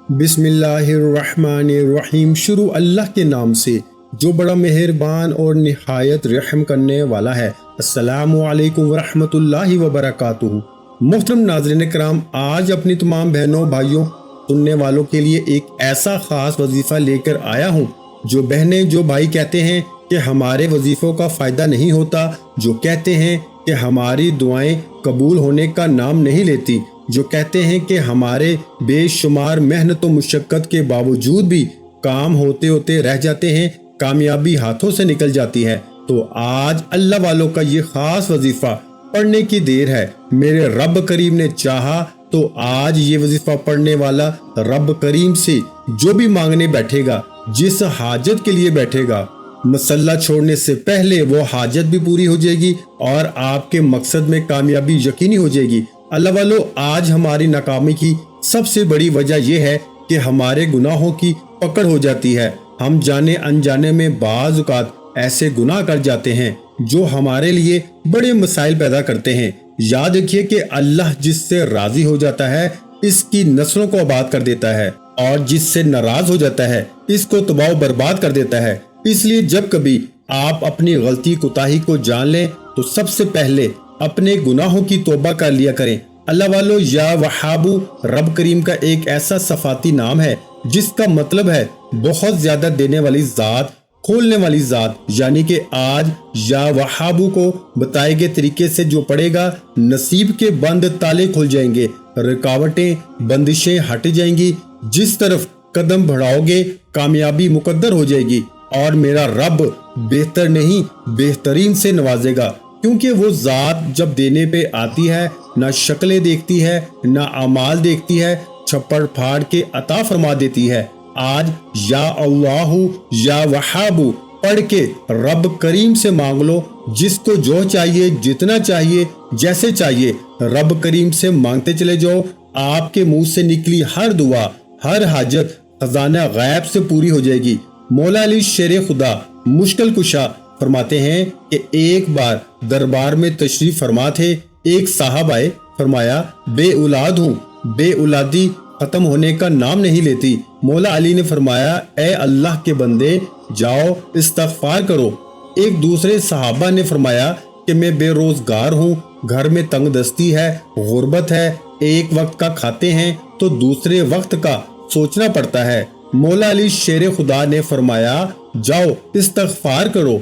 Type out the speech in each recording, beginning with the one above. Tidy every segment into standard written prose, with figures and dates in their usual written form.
बिस्मिल्लाहिर्रहमानिर्रहीम। शुरू अल्लाह के नाम से जो बड़ा मेहरबान और निहायत रहम करने वाला है। अस्सलामु अलैकुम वरहमतुल्लाहि वबरकातुहू। मोहतरम नाज़रीन कराम, आज अपनी तमाम बहनों भाइयों सुनने वालों के लिए एक ऐसा ख़ास वजीफ़ा लेकर आया हूँ। जो बहनें जो भाई कहते हैं कि हमारे वजीफ़ों का फ़ायदा नहीं होता, जो कहते हैं कि हमारी दुआएं कबूल होने का नाम नहीं लेती, जो कहते हैं कि हमारे बेशुमार मेहनत और मुशक्क़त के बावजूद भी काम होते होते रह जाते हैं, कामयाबी हाथों से निकल जाती है, तो आज अल्लाह वालों का ये ख़ास वजीफ़ा पढ़ने की देर है। मेरे रब करीम ने चाहा तो आज ये वजीफ़ा पढ़ने वाला रब करीम से जो भी मांगने बैठेगा, जिस हाजत के लिए बैठेगा, मसल्ला छोड़ने से पहले वो हाजत भी पूरी हो जाएगी और आपके मकसद में कामयाबी यकीनी हो जाएगी। अल्लाह वालों, आज हमारी नाकामी की सबसे बड़ी वजह यह है कि हमारे गुनाहों की पकड़ हो जाती है। हम जाने अनजाने में बाज़ औक़ात ऐसे गुनाह कर जाते हैं जो हमारे लिए बड़े मसाइल पैदा करते हैं। याद रखिए कि अल्लाह जिससे राजी हो जाता है इसकी नस्लों को आबाद कर देता है, और जिससे नाराज हो जाता है इसको तबाह बर्बाद कर देता है। इसलिए जब कभी आप अपनी गलती कोताही को जान लें तो सबसे पहले अपने गुनाहों की तौबा कर लिया करें। अल्लाह वालों, या वहाबू रब करीम का एक ऐसा सफाती नाम है जिसका मतलब है बहुत ज्यादा देने वाली ज़ात, खोलने वाली ज़ात। यानी कि आज या वहाबू को बताए गए तरीके से जो पढ़ेगा, नसीब के बंद ताले खुल जाएंगे, रुकावटें बंदिशें हट जाएंगी, जिस तरफ कदम बढ़ाओगे कामयाबी मुकद्दर हो जाएगी, और मेरा रब बेहतर नहीं बेहतरीन से नवाजेगा। क्योंकि वो ज़ात जब देने पे आती है ना शक्लें देखती है ना अमाल देखती है, छप्पड़ फाड़ के अता फरमा देती है। आज या अल्लाहु या वहाबू पढ़ के रब करीम से मांग लो, जिसको जो चाहिए, जितना चाहिए, जैसे चाहिए, रब करीम से मांगते चले जाओ। आपके मुंह से निकली हर दुआ, हर हाजत खजाना गैब से पूरी हो जाएगी। मौला अली शेर खुदा मुश्किल कुशा फरमाते हैं कि एक बार दरबार में तशरीफ फरमा थे। एक साहब आए, फरमाया बे औलाद हूँ, बे औलादी खत्म होने का नाम नहीं लेती। मौला अली ने फरमाया, ए अल्लाह के बंदे, जाओ इस्तगफार करो। एक दूसरे सहाबा ने फरमाया कि मैं बेरोजगार हूँ, घर में तंगदस्ती है, गुर्बत है, एक वक्त का खाते हैं तो दूसरे वक्त का सोचना पड़ता है। मौला अली शेर खुदा ने फरमाया, जाओ इस्तगफार करो।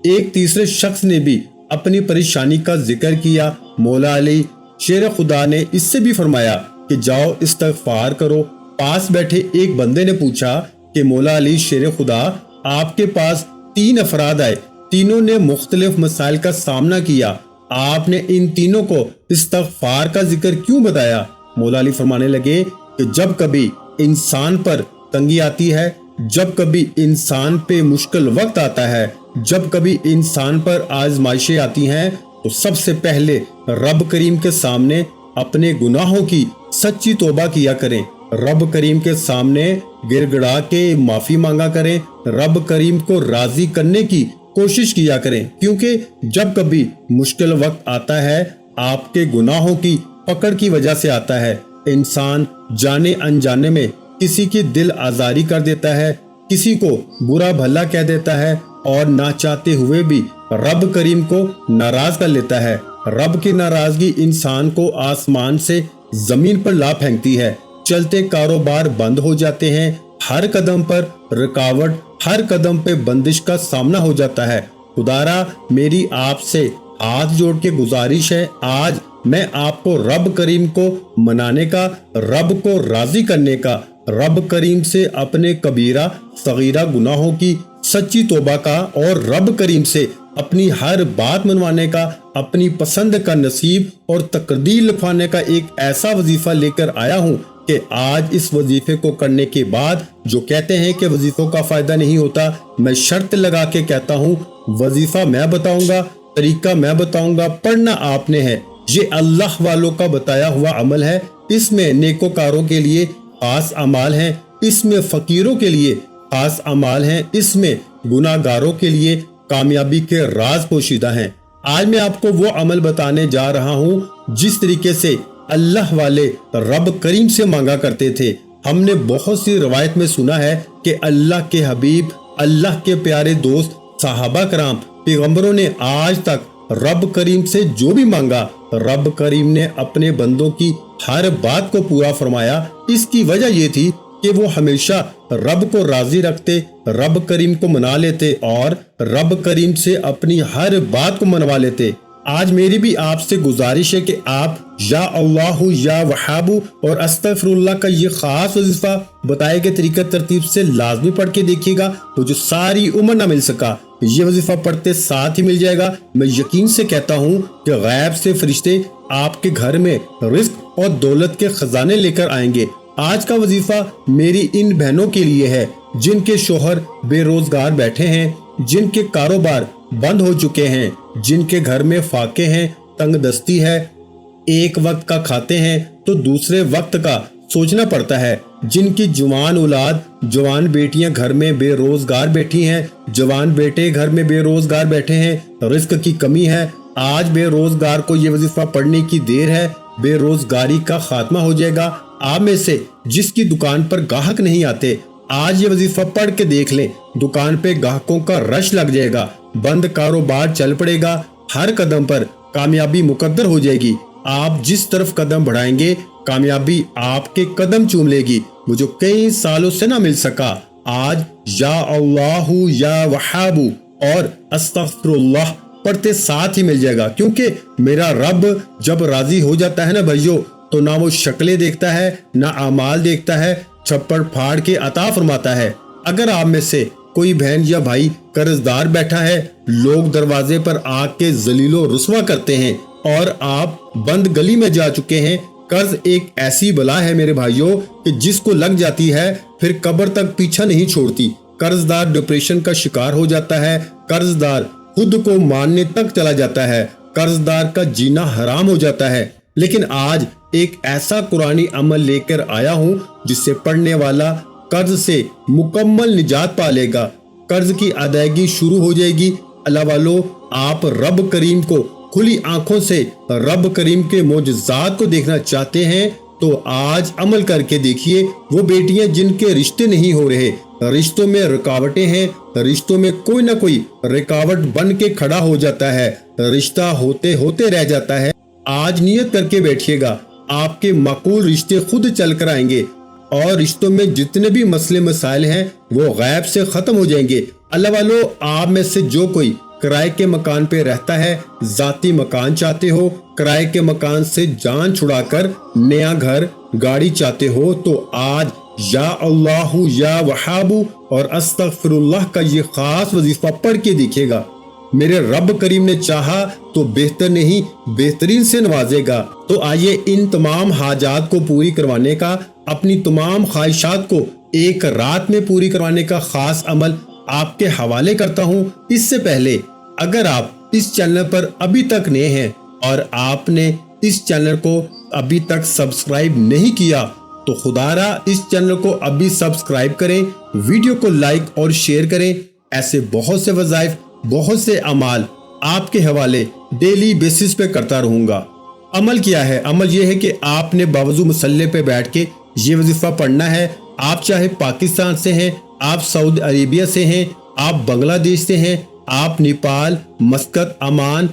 एक तीसरे शख्स ने भी अपनी परेशानी का जिक्र किया। मौला अली शेर खुदा ने इससे भी फरमाया कि जाओ इस्तगफार करो। पास बैठे एक बंदे ने पूछा कि मौला अली शेर खुदा, आपके पास 3 अफराद आए, तीनों ने मुख्तलिफ मसाइल का सामना किया, आपने इन तीनों को इस्तगफार का जिक्र क्यों बताया? मौला अली फरमाने लगे कि जब कभी इंसान पर तंगी आती है, जब कभी इंसान पे मुश्किल वक्त आता है, जब कभी इंसान पर आजमाइशें आती हैं, तो सबसे पहले रब करीम के सामने अपने गुनाहों की सच्ची तौबा किया करें। रब करीम के सामने गिड़गिड़ा के माफी मांगा करें। रब करीम को राजी करने की कोशिश किया करें, क्योंकि जब कभी मुश्किल वक्त आता है आपके गुनाहों की पकड़ की वजह से आता है। इंसान जाने अनजाने में किसी की दिल आजारी कर देता है, किसी को बुरा भला कह देता है, और ना चाहते हुए भी रब करीम को नाराज कर लेता है। रब की नाराजगी इंसान को आसमान से जमीन पर ला फेंकती है। चलते कारोबार बंद हो जाते हैं, हर कदम पर रुकावट, हर कदम पे बंदिश का सामना हो जाता है। खुदारा मेरी आपसे हाथ जोड़ के गुजारिश है, आज मैं आपको रब करीम को मनाने का, रब को राजी करने का, रब करीम से अपने कबीरा सगीरा गुनाहों की सच्ची तौबा का, और रब करीम से अपनी हर बात मनवाने का, अपनी पसंद का नसीब और तकदीर लिखवाने का एक ऐसा वजीफा लेकर आया हूँ कि आज इस वजीफे को करने के बाद जो कहते हैं कि वजीफों का फायदा नहीं होता, मैं शर्त लगा के कहता हूँ, वजीफा मैं बताऊंगा, तरीका मैं बताऊंगा, पढ़ना आपने है। ये अल्लाह वालों का बताया हुआ अमल है। इसमें नेकोकारों के लिए खास अमाल हैं, इसमें फकीरों के लिए खास अमाल हैं, इसमें गुनाहगारों के लिए कामयाबी के राज पोशीदा हैं। आज मैं आपको वो अमल बताने जा रहा हूँ जिस तरीके से अल्लाह वाले रब करीम से मांगा करते थे। ہم نے بہت سی روایت میں سنا ہے کہ اللہ کے حبیب، اللہ کے پیارے دوست، صحابہ کرام، پیغمبروں نے آج تک رب کریم سے جو بھی مانگا، رب کریم نے اپنے بندوں کی ہر بات کو پورا فرمایا۔ اس کی وجہ یہ تھی کہ وہ ہمیشہ رب کو راضی رکھتے، رب کریم کو منا لیتے اور رب کریم سے اپنی ہر بات کو منوا لیتے۔ آج میری بھی آپ سے گزارش ہے کہ آپ یا اللہ یا وہاب اور استغفر اللہ کا یہ خاص وظیفہ بتائے گئے طریقہ ترتیب سے لازمی پڑھ کے دیکھیے گا، تو جو ساری عمر نہ مل سکا یہ وظیفہ پڑھتے ساتھ ہی مل جائے گا۔ میں یقین سے کہتا ہوں کہ غیب سے فرشتے آپ کے گھر میں رزق اور دولت کے خزانے لے کر آئیں گے۔ آج کا وظیفہ میری ان بہنوں کے لیے ہے جن کے شوہر بے روزگار بیٹھے ہیں، جن کے کاروبار بند ہو چکے ہیں، جن کے گھر میں فاقے ہیں، تنگ دستی ہے، ایک وقت کا کھاتے ہیں تو دوسرے وقت کا سوچنا پڑتا ہے، جن کی جوان اولاد، جوان بیٹیاں گھر میں بے روزگار بیٹھی ہیں، جوان بیٹے گھر میں بے روزگار بیٹھے ہیں، رزق کی کمی ہے۔ آج بے روزگار کو یہ وظیفہ پڑھنے کی دیر ہے، بے روزگاری کا خاتمہ ہو جائے گا۔ آپ میں سے جس کی دکان پر گاہک نہیں آتے، آج یہ وظیفہ پڑھ کے دیکھ لیں، دکان پہ گاہکوں کا رش لگ جائے گا، بند کاروبار چل پڑے گا، ہر قدم پر کامیابی مقدر ہو جائے گی۔ آپ جس طرف قدم بڑھائیں گے کامیابی آپ کے قدم چوم لے گی۔ وہ جو کئی سالوں سے نہ مل سکا، آج یا اللہ یا وہاب اور استغفر اللہ پڑھتے ساتھ ہی مل جائے گا، کیونکہ میرا رب جب راضی ہو جاتا ہے نا بھائیو، تو نہ وہ شکلیں دیکھتا ہے نہ اعمال دیکھتا ہے، چھپڑ پھاڑ کے عطا فرماتا ہے۔ اگر آپ میں سے کوئی بہن یا بھائی قرض دار بیٹھا ہے، لوگ دروازے پر آ کے ذلیل و رسوا کرتے ہیں اور آپ بند گلی میں جا چکے ہیں، قرض ایک ایسی بلا ہے میرے بھائیوں کہ جس کو لگ جاتی ہے پھر قبر تک پیچھا نہیں چھوڑتی۔ قرض دار ڈپریشن کا شکار ہو جاتا ہے، قرض دار خود کو مارنے تک چلا جاتا ہے، قرض دار کا جینا حرام ہو جاتا ہے۔ لیکن آج ایک ایسا قرآنی عمل لے کر آیا ہوں جس سے پڑھنے والا قرض سے مکمل نجات پا لے گا، قرض کی ادائیگی شروع ہو جائے گی۔ اللہ والو، آپ رب کریم کو کھلی آنکھوں سے رب کریم کے معجزات کو دیکھنا چاہتے ہیں تو آج عمل کر کے دیکھیے۔ وہ بیٹیاں جن کے رشتے نہیں ہو رہے، رشتوں میں رکاوٹیں ہیں، رشتوں میں کوئی نہ کوئی رکاوٹ بن کے کھڑا ہو جاتا ہے، رشتہ ہوتے ہوتے رہ جاتا ہے، آج نیت کر کے بیٹھیے گا، آپ کے معقول رشتے خود چل کر آئیں گے اور رشتوں میں جتنے بھی مسئلے مسائل ہیں وہ غیب سے ختم ہو جائیں گے۔ اللہ والو، آپ میں سے جو کوئی کرائے کے مکان پہ رہتا ہے، ذاتی مکان چاہتے ہو، کرائے کے مکان سے جان چھڑا کر نیا گھر گاڑی چاہتے ہو، تو آج یا اللہ یا وہاب اور استغفر اللہ کا یہ خاص وظیفہ پڑھ کے دیکھے گا۔ میرے رب کریم نے چاہا تو بہتر نہیں بہترین سے نوازے گا۔ تو آئیے ان تمام حاجات کو پوری کروانے کا، اپنی تمام خواہشات کو ایک رات میں پوری کروانے کا خاص عمل آپ کے حوالے کرتا ہوں۔ اس سے پہلے اگر آپ اس چینل پر ابھی تک نئے ہیں اور آپ نے اس چینل کو ابھی تک سبسکرائب نہیں کیا تو خدا را اس چینل کو ابھی سبسکرائب کریں، ویڈیو کو لائک اور شیئر کریں۔ ایسے بہت سے وظائف، بہت سے اعمال آپ کے حوالے ڈیلی بیسس پہ کرتا رہوں گا۔ عمل کیا ہے؟ عمل یہ ہے کہ آپ نے باوضو مصلی پہ بیٹھ کے یہ وظیفہ پڑھنا ہے۔ آپ چاہے پاکستان سے ہیں، آپ سعودی عربیہ سے ہیں، آپ بنگلہ دیش سے ہیں، آپ نیپال، مسقط، عمان،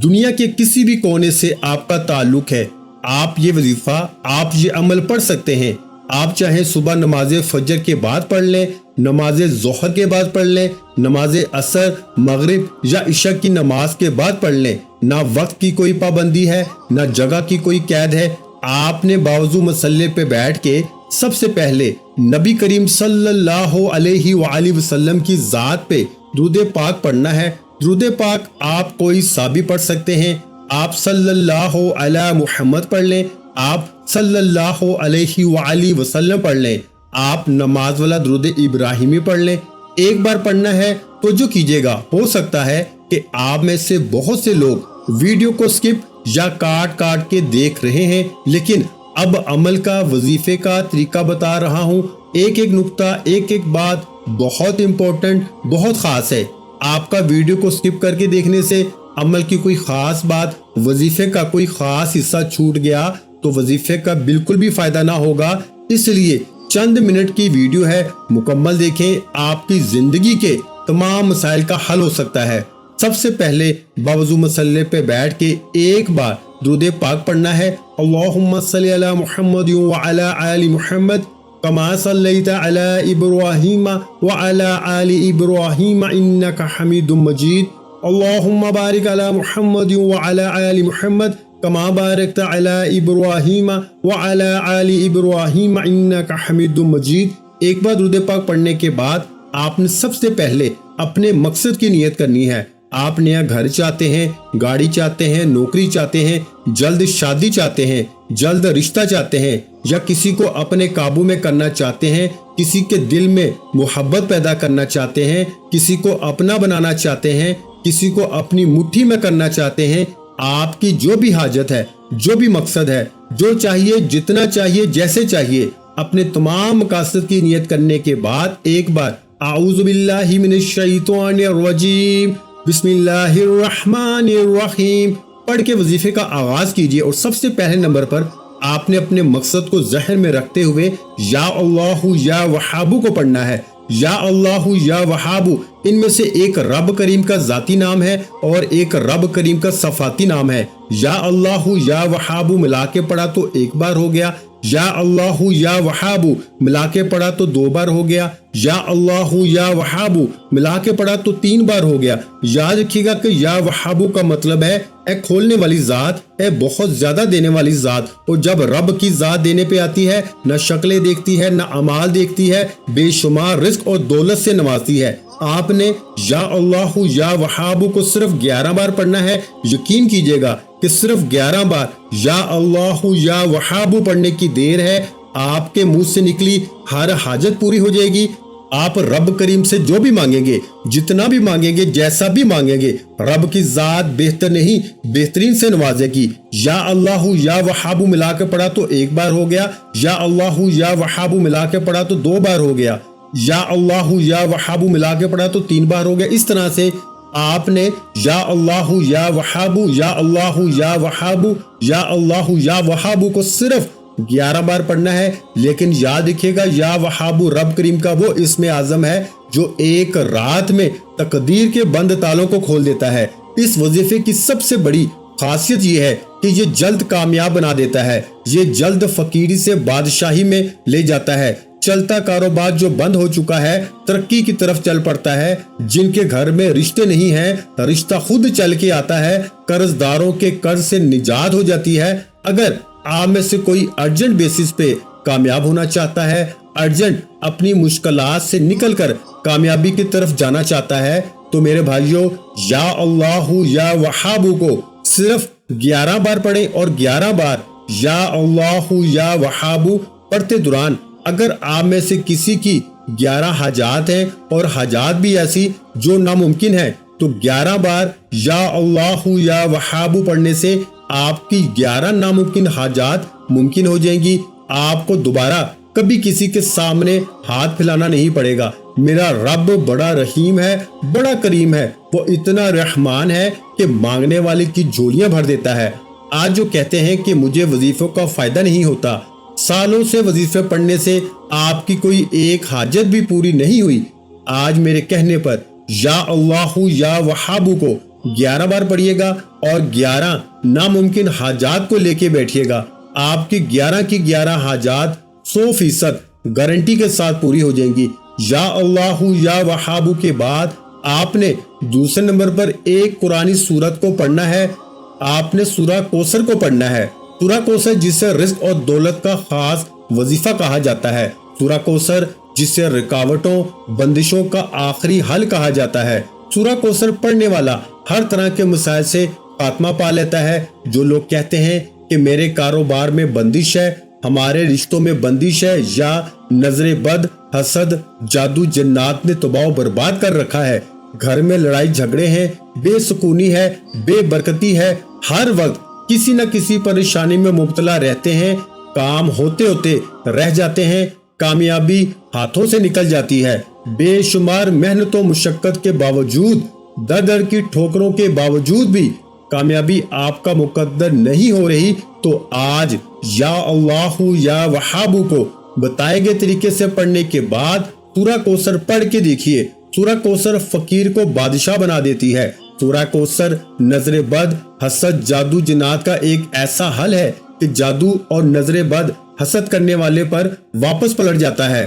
دنیا کے کسی بھی کونے سے آپ کا تعلق ہے، آپ یہ وظیفہ، آپ یہ عمل پڑھ سکتے ہیں۔ آپ چاہے صبح نماز فجر کے بعد پڑھ لیں، نماز ظہر کے بعد پڑھ لیں، نماز عصر، مغرب یا عشاء کی نماز کے بعد پڑھ لیں، نہ وقت کی کوئی پابندی ہے، نہ جگہ کی کوئی قید ہے۔ آپ نے باوضو مصلی پہ بیٹھ کے سب سے پہلے نبی کریم صلی اللہ علیہ وآلہ وسلم کی ذات پہ درود پاک پڑھنا ہے۔ درود پاک آپ کوئی سا بھی پڑھ سکتے ہیں، آپ صلی اللہ علی محمد پڑھ لیں، آپ صلی اللہ علیہ وآلہ وسلم پڑھ لیں، آپ نماز والا درود ابراہیمی پڑھ لیں۔ ایک بار پڑھنا ہے تو جو کیجیے گا، ہو سکتا ہے کہ آپ میں سے بہت سے لوگ ویڈیو کو سکپ یا کاٹ کاٹ کے دیکھ رہے ہیں، لیکن اب عمل کا، وظیفے کا طریقہ بتا رہا ہوں۔ ایک ایک نقطہ، ایک ایک بات بہت امپورٹنٹ، بہت خاص ہے۔ آپ کا ویڈیو کو سکپ کر کے دیکھنے سے عمل کی کوئی خاص بات، وظیفے کا کوئی خاص حصہ چھوٹ گیا تو وظیفے کا بالکل بھی فائدہ نہ ہوگا۔ اس لیے चंद मिनट की वीडियो है, मुकम्मल देखें, आपकी जिंदगी के तमाम मसाइल का हल हो सकता है। सबसे पहले बावजू मसल्ले पे बैठ के एक बार दुरूद पाक पढ़ना है। अल्लाहुम्मा सल्ली अला मुहम्मद व अला आलि मुहम्मद कमा सल्लैता अला इब्राहीम व अला आलि इब्राहीम इन्नका हमीदुम मजीद। अल्लाहुम्मा बारिक अला मुहम्मद व अला आलि मुहम्मद कमा बारकता अला इब्राहीम व अला आलि इब्राहीम इन्नका हमीदुम मजीद। एक बार दुरूद पाक पढ़ने के बाद आपने सबसे पहले अपने मकसद की नियत करनी है। आप नया घर चाहते हैं, गाड़ी चाहते हैं, नौकरी चाहते हैं, जल्द शादी चाहते हैं, जल्द रिश्ता चाहते हैं, या किसी को अपने काबू में करना चाहते हैं, किसी के दिल में मोहब्बत पैदा करना चाहते हैं, किसी को अपना बनाना चाहते हैं, किसी को अपनी मुट्ठी में करना चाहते हैं। आपकी जो भी हाजत है, जो भी मकसद है, जो चाहिए, जितना चाहिए, जैसे चाहिए, अपने तमाम मकासद की नियत करने के बाद एक बार आऊज़ु बिल्लाहि मिनश शैतानिर रजीम बिस्मिल्लाहिर्रहमानिर्रहीम पढ़ के वजीफे का आगाज कीजिए। और सबसे पहले नंबर पर आपने अपने मकसद को ज़हन में रखते हुए या अल्लाहु या वहाबु को पढ़ना है। या अल्लाहु या वहाबु, इनमें से एक रब करीम का जाती नाम है और एक रब करीम का सफाती नाम है। या अल्लाहु या वहाबु मिला के पढ़ा तो एक बार हो गया, या अल्लाहु या वहाबु मिला के पढ़ा तो 2 बार हो गया, या अल्लाहु या वहाबु मिला के पढ़ा तो 3 बार हो गया। याद रखिएगा कि या वहाबु का मतलब है ए खोलने वाली जात, ए बहुत ज्यादा देने वाली जात। और जब रब की जात देने पे आती है, न शक्लें देखती है, न अमाल देखती है, बेशुमार रिस्क और दौलत से नवाजती है। आपने या अल्लाहु या वहाबु को सिर्फ 11 बार पढ़ना है। यकीन कीजिएगा कि सिर्फ 11 बार या अल्लाहु या वहाबु पढ़ने की देर है, आपके मुंह से निकली हर हाजत पूरी हो जाएगी। आप रब करीम से जो भी मांगेंगे, जितना भी मांगेंगे, जैसा भी मांगेंगे, रब की जात बेहतर नहीं बेहतरीन से नवाजेगी। या अल्लाहु या वहाबु मिला के पढ़ा तो 1 बार हो गया, या अल्लाहु या वहाबु मिला के पढ़ा तो 2 बार हो गया, या अल्लाहु या वहाबु मिला के पढ़ा तो 3 बार हो गया। इस तरह से आपने या अल्लाहु या वहाबु, या अल्लाहु या वहाबु, या अल्लाहु या वहाबु को सिर्फ 11 बार पढ़ना है। लेकिन याद रखिएगा, या वहाबु रब करीम का वो इस्म आज़म है जो एक रात में तकदीर के बंद तालों को खोल देता है। इस वजीफे की सबसे बड़ी खासियत ये है कि ये जल्द कामयाब बना देता है, ये जल्द फकीरी से बादशाही में ले जाता है। चलता कारोबार जो बंद हो चुका है, तरक्की की तरफ चल पड़ता है। जिनके घर में रिश्ते नहीं हैं, रिश्ता खुद चल के आता है। कर्जदारों के कर्ज से निजात हो जाती है। अगर आप में से कोई अर्जेंट बेसिस पे कामयाब होना चाहता है, अर्जेंट अपनी मुश्किलात से निकलकर कामयाबी की तरफ जाना चाहता है, तो मेरे भाइयों या अल्लाहु या वहाबु को सिर्फ 11 बार पढ़ें। और 11 बार या अल्लाहु या वहाबु पढ़ते दौरान अगर आप में से किसी की 11 हाजात हैं और हाजात भी ऐसी जो नामुमकिन है, तो 11 बार या अल्लाहु या वहाबु पढ़ने से आपकी 11 नामुमकिन हाजात मुमकिन हो जाएंगी। आपको दोबारा कभी किसी के सामने हाथ फैलाना नहीं पड़ेगा। मेरा रब बड़ा रहीम है, बड़ा करीम है। वो इतना रहमान है कि मांगने वाले की झोलियां भर देता है। आज जो कहते हैं कि मुझे वजीफों का फायदा नहीं होता, सालों से वजीफे पढ़ने से आपकी कोई एक हाजत भी पूरी नहीं हुई, आज मेरे कहने पर या अल्लाहु या वहाबु को 11 बार पढ़िएगा और 11 नामुमकिन हाजात को लेके बैठिएगा। आपकी 11 की 11 हाजात 100% गारंटी के साथ पूरी हो जाएंगी। या अल्लाहु या वहाबु के बाद आपने दूसरे नंबर पर एक कुरानी सूरत को पढ़ना है। आपने सूरा कौसर को पढ़ना है। सूरा कौसर जिसे रिज्क और दौलत का खास वजीफा कहा जाता है। सूरा कौसर जिसे रुकावटों बंदिशों का आखिरी हल कहा जाता है। सूरा कौसर पढ़ने वाला हर तरह के मसाइल से खात्मा पा लेता है। जो लोग कहते हैं कि मेरे कारोबार में बंदिश है, हमारे रिश्तों में बंदिश है, या नजरे बद, हसद, जादू जन्नात ने तबाह बर्बाद कर रखा है, घर में लड़ाई झगड़े हैं, बेसुकूनी है, बेबरकती है, हर वक्त किसी न किसी परेशानी में मुब्तला रहते हैं, काम होते होते रह जाते हैं, कामयाबी हाथों से निकल जाती है, बेशुमार मेहनतों मुशक्कत के बावजूद, दर दर की ठोकरों के बावजूद भी कामयाबी आपका मुकद्दर नहीं हो रही, तो आज या अल्लाहु या वहाबु को بتائے گئے طریقے سے پڑھنے کے بعد سورہ کوثر پڑھ کے دیکھیے۔ سورہ کوثر فقیر کو بادشاہ بنا دیتی ہے۔ سورہ کوثر نظر بد، حسد، جادو، جنات کا ایک ایسا حل ہے کہ جادو اور نظر بد حسد کرنے والے پر واپس پلٹ جاتا ہے۔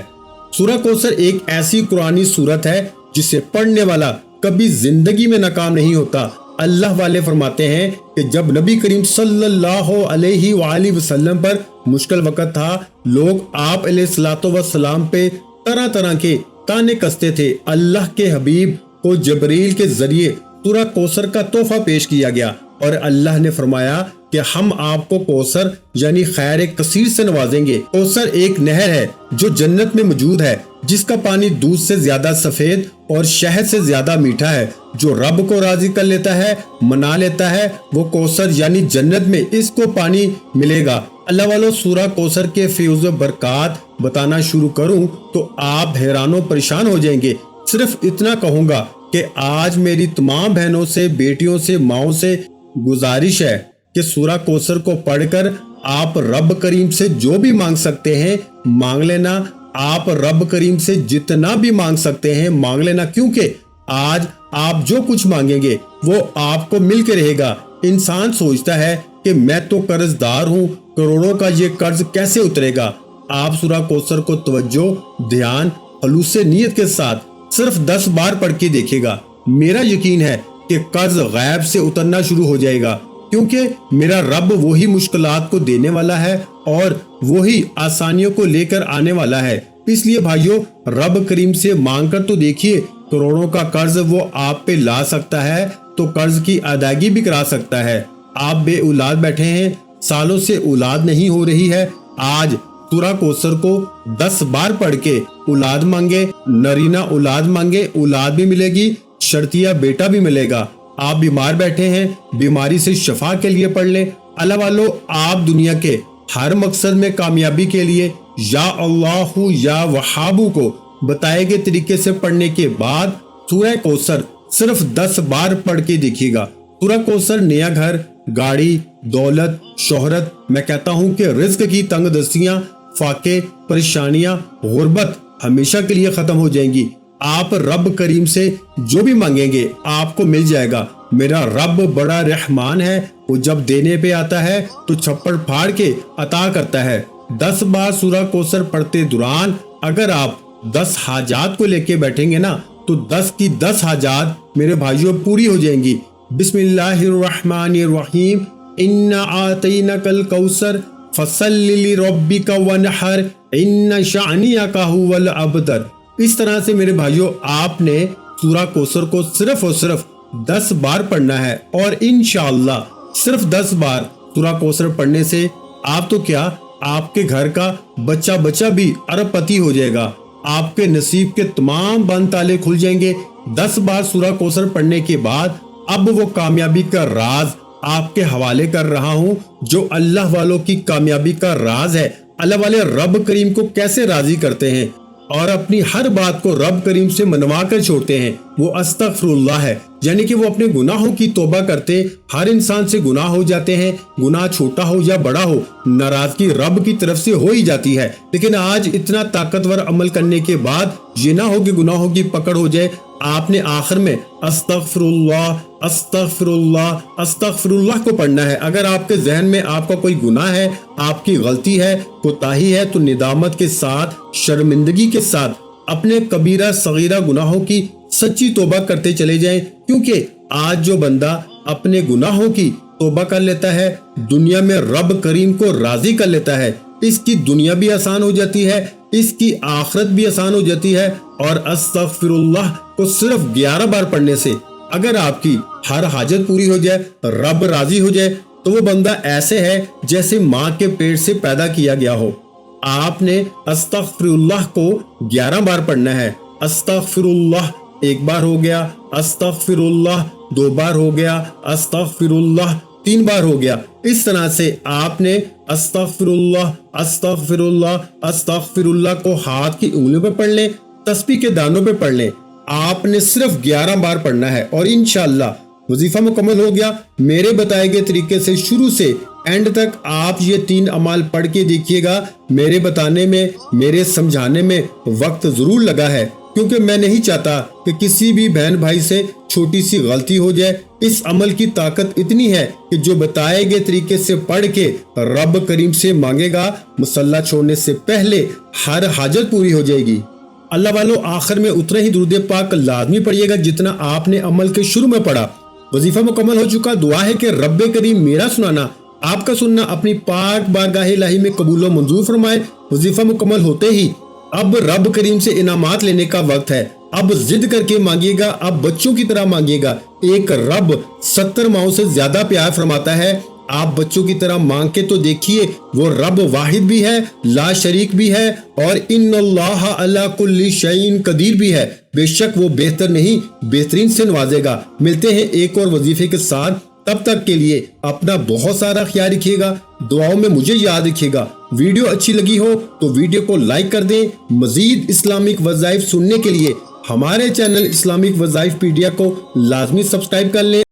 سورہ کوثر ایک ایسی قرآنی سورت ہے جسے پڑھنے والا کبھی زندگی میں ناکام نہیں ہوتا۔ اللہ والے فرماتے ہیں کہ جب نبی کریم صلی اللہ علیہ وآلہ وسلم پر مشکل وقت تھا، لوگ آپ علیہ الصلوۃ والسلام پہ طرح طرح کے تانے کستے تھے۔ اللہ کے حبیب کو جبریل کے ذریعے سورہ کوثر کا تحفہ پیش کیا گیا اور اللہ نے فرمایا کہ ہم آپ کو کوثر یعنی خیر کثیر سے نوازیں گے۔ کوثر ایک نہر ہے جو جنت میں موجود ہے، جس کا پانی دودھ سے زیادہ سفید اور شہد سے زیادہ میٹھا ہے۔ جو رب کو راضی کر لیتا ہے، منا لیتا ہے، وہ کوثر یعنی جنت میں اس کو پانی ملے گا۔ اللہ والو، سورہ کوثر کے فیض و برکات بتانا شروع کروں تو آپ حیران و پریشان ہو جائیں گے۔ صرف اتنا کہوں گا کہ آج میری تمام بہنوں سے، بیٹیوں سے، ماؤں سے گزارش ہے کہ سورہ کوثر کو پڑھ کر آپ رب کریم سے جو بھی مانگ سکتے ہیں مانگ لینا۔ آپ رب کریم سے جتنا بھی مانگ سکتے ہیں مانگ لینا، کیونکہ آج آپ جو کچھ مانگیں گے وہ آپ کو مل کے رہے گا۔ انسان سوچتا ہے کہ میں تو قرض دار ہوں، کروڑوں کا یہ قرض کیسے اترے گا۔ آپ سورہ کوثر کو توجہ، دھیان، خلوص نیت کے ساتھ صرف 10 بار پڑھ کے دیکھے گا۔ میرا یقین ہے کہ قرض غیب سے اترنا شروع ہو جائے گا، کیونکہ میرا رب وہی مشکلات کو دینے والا ہے اور وہی آسانیوں کو لے کر آنے والا ہے۔ اس لیے بھائیوں، رب کریم سے مانگ کر تو دیکھیے، کروڑوں کا قرض وہ آپ پہ لا سکتا ہے تو قرض کی ادائیگی بھی کرا سکتا ہے۔ آپ بے اولاد بیٹھے ہیں، سالوں سے اولاد نہیں ہو رہی ہے، آج سورہ کوثر کو 10 بار پڑھ کے اولاد مانگے، نرینہ اولاد مانگے، اولاد بھی ملے گی، شرطیہ بیٹا بھی ملے گا۔ آپ بیمار بیٹھے ہیں، بیماری سے شفا کے لیے پڑھ لیں۔ اللہ والو، آپ دنیا کے ہر مقصد میں کامیابی کے لیے یا اللہ یا وہابو کو بتائے گئے طریقے سے پڑھنے کے بعد سورہ کوثر صرف 10 بار پڑھ کے دیکھیے گا۔ سورہ کوثر نیا گھر، گاڑی، دولت، شہرت، میں کہتا ہوں کہ رزق کی تنگ دستیاں، فاقے، پریشانیاں، غربت ہمیشہ کے لیے ختم ہو جائیں گی۔ آپ رب کریم سے جو بھی مانگیں گے آپ کو مل جائے گا۔ میرا رب بڑا رحمان ہے، وہ جب دینے پہ آتا ہے تو چھپڑ پھاڑ کے عطا کرتا ہے۔ 10 بار سورہ کوثر پڑھتے دوران اگر آپ 10 حاجات کو لے کے بیٹھیں گے نا تو 10 کی 10 حاجات میرے بھائیوں پوری ہو جائیں گی۔ بسم اللہ الرحمن الرحیم، انا اعطیناک الکوثر فصل لربک وانحر ان شانئک ھو الابتر۔ اس طرح سے میرے بھائیوں آپ نے سورہ کوثر کو صرف اور صرف 10 بار پڑھنا ہے، اور انشاءاللہ صرف 10 بار سورہ کوثر پڑھنے سے آپ تو کیا، آپ کے گھر کا بچہ بھی ارب پتی ہو جائے گا۔ آپ کے نصیب کے تمام بند تالے کھل جائیں گے۔ 10 بار سورہ کوثر پڑھنے کے بعد اب وہ کامیابی کا راز آپ کے حوالے کر رہا ہوں جو اللہ والوں کی کامیابی کا راز ہے۔ اللہ والے رب کریم کو کیسے راضی کرتے ہیں اور اپنی ہر بات کو رب کریم سے منوا کر چھوڑتے ہیں، وہ استغفر اللہ ہے، یعنی کہ وہ اپنے گناہوں کی توبہ کرتے۔ ہر انسان سے گناہ ہو جاتے ہیں، گناہ چھوٹا ہو یا بڑا ہو، ناراضگی رب کی طرف سے ہو ہی جاتی ہے۔ لیکن آج اتنا طاقتور عمل کرنے کے بعد یہ نہ ہو کہ گناہوں کی پکڑ ہو جائے۔ آپ نے آخر میں استغفر اللہ استغفر اللہ استغفر اللہ کو پڑھنا ہے۔ اگر آپ کے ذہن میں آپ کا کوئی گناہ ہے، آپ کی غلطی ہے، کوتاہی ہے، تو ندامت کے ساتھ، شرمندگی کے ساتھ اپنے کبیرہ صغیرہ گناہوں کی سچی توبہ کرتے چلے جائیں، کیونکہ آج جو بندہ اپنے گناہوں کی توبہ کر لیتا ہے، دنیا میں رب کریم کو راضی کر لیتا ہے، اس کی دنیا بھی آسان ہو جاتی ہے، اس کی آخرت بھی آسان ہو جاتی ہے۔ اور استغفر اللہ کو صرف 11 بار پڑھنے سے اگر آپ کی ہر حاجت پوری ہو جائے، رب راضی ہو جائے، تو وہ بندہ ایسے ہے جیسے ماں کے پیٹ سے پیدا کیا گیا ہو۔ آپ نے استغفر اللہ کو 11 بار پڑھنا ہے۔ استغفر اللہ 1 بار ہو گیا، استغفر اللہ 2 بار ہو گیا، استغفر اللہ 3 بار ہو گیا۔ اس طرح سے آپ نے استغفر اللہ استغفر اللہ استغفر اللہ کو ہاتھ کی انگلیوں پہ پڑھ لیں، تسبیح کے دانوں پہ پڑھ لیں۔ آپ نے صرف 11 بار پڑھنا ہے اور انشاءاللہ वजीफा मुकम्मल हो गया। मेरे बताए गए तरीके से शुरू से एंड तक आप ये 3 अमाल पढ़ के देखिएगा। मेरे बताने में, मेरे समझाने में वक्त जरूर लगा है, क्योंकि मैं नहीं चाहता कि किसी भी बहन भाई से छोटी सी गलती हो जाए। इस अमल की ताकत इतनी है कि जो बताए गए तरीके से पढ़ के रब करीम से मांगेगा, मुसल्ला छोड़ने से पहले हर हाजत पूरी हो जाएगी। अल्लाह वालों, आखिर में उतना ही दुरूद पाक लाजमी पढ़िएगा जितना आपने अमल के शुरू में पढ़ा। वजीफा मुकम्मल हो चुका। दुआ है कि रब करीम मेरा सुनाना, आपका सुनना अपनी पाक बारगाह इलाही में कबूल व मंजूर फरमाए। वजीफा मुकम्मल होते ही अब रब करीम से इनामात लेने का वक्त है। अब जिद करके मांगिएगा, अब बच्चों की तरह मांगिएगा। एक रब 70 माओं से ज्यादा प्यार फरमाता है। आप बच्चों की तरह मांग के तो देखिए, वो रब वाहिद भी है, ला शरीक भी है, और इन्नल्लाह अला कुल्ली शैइन कदीर भी है। बेशक वो बेहतर नहीं बेहतरीन से नवाजेगा। मिलते हैं एक और वजीफे के साथ, तब तक के लिए अपना बहुत सारा ख्याल रखिएगा। दुआओं में मुझे याद रखिएगा। वीडियो अच्छी लगी हो तो वीडियो को लाइक कर दें। मजीद इस्लामिक वज़ाइफ सुनने के लिए हमारे चैनल इस्लामिक वज़ाइफ पीडिया को लाजमी सब्सक्राइब कर लें।